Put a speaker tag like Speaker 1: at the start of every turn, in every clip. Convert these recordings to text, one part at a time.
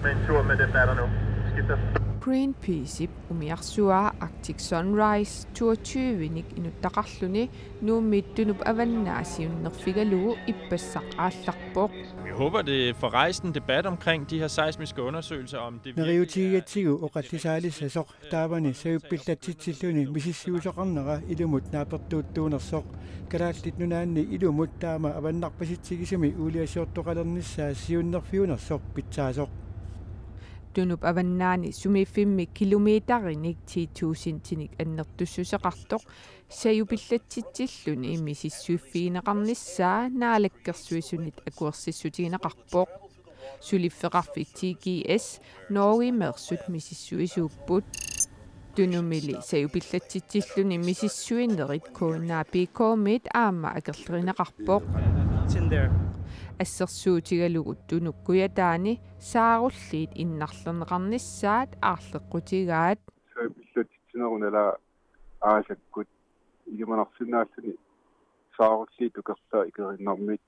Speaker 1: med en tur med dem, der er der nu. Skifter.
Speaker 2: Greenpeace umiarsuaa Arctic Sunrise 22-nik inuttaqarluni nuummiittunup avannaasiunnerfigalugu ippassaq aallarpoq.
Speaker 3: Vi håber, det får rejst en debat omkring de her seismiske undersøgelser om det
Speaker 4: Neriutigiatsigu oqallisaalissassoq taavani sayuppillatsitsilluni mississiusoqarnera ilumut naapertuuttuunersoq kalaallit nunaanni ilumut taama avannarpasitsigisumi uuliassiortoqalernissaa siunnerfiunersoq pitsaasoq
Speaker 2: Tunup avannaani sumifimmi kilomeetarinik 10,000 tinik annertussuseqartoq sayupillatsitsilluni mississuiffiineqarnissaa naalakkersuisunit akuersissutiginaqarpoq suliffeqarfik TGS Norge mersut mississuisuupput tunumili sayupillatsitsilluni mississuinerit koonaapiikoomit aamma akerlerinaqarpoq ассерсуутигалугут тунуккуятаани сааруллиит иннарлернеқарнissaат аарлеққутигаат
Speaker 5: пиллатитсинерунала аасаккут илиманарсинааллани сааруллиит укерсаа икериннармиит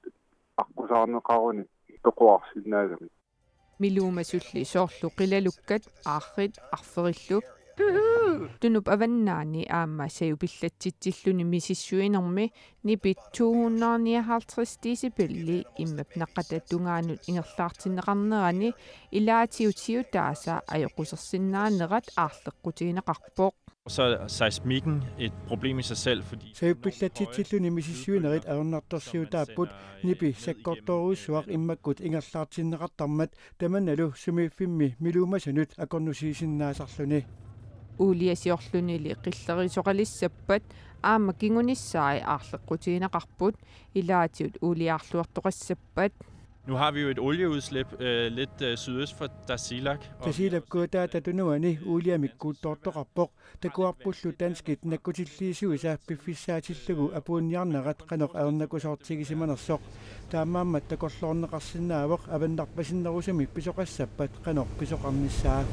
Speaker 5: аққусаарнеқаруни тоқуарсинаагами
Speaker 2: милуумасулли соорлу қилалуккат ааррит арфериллу Tunup avannaani aamma sayupillatitsilluni mississuinermi nipit 259 decibelli immap naqqatattungaanut ingerlaartinneqarnerani ilaatiutiut taasa ajoqussersinnaanerat aarleqqutiginaqarpoq
Speaker 3: Så er seismikken et problem i sig selv, fordi
Speaker 4: sayuppillatsilluni mississuinerit aornartorsiutaapput nipi sakkortoruussuaq immakkut ingerlaartinneqartarmat tamannalu sumifimmi miluumasunut akornusiisinnaasarluni
Speaker 2: uliasiorlunili qillerisoqalissappat aamma kingunissaai aarleqqutiginaqarput ilaatiut uliaarluartoqassappat
Speaker 3: nu har vi jo et olieudslip lidt sydøst for Tasiilaq.
Speaker 4: Tasiilaqkuutaatatunuani uliamikkuuttoortoqarpoq takuarpullu tanskit nakkutilliisuisa piffissaatillugu apuunniarnerat qanoq aernakusoortigisimanersoq taammaammat takorloorneqarsinnaavoq avannarpasinnerusumi pisoqassappat qanoq pisoqarnissaa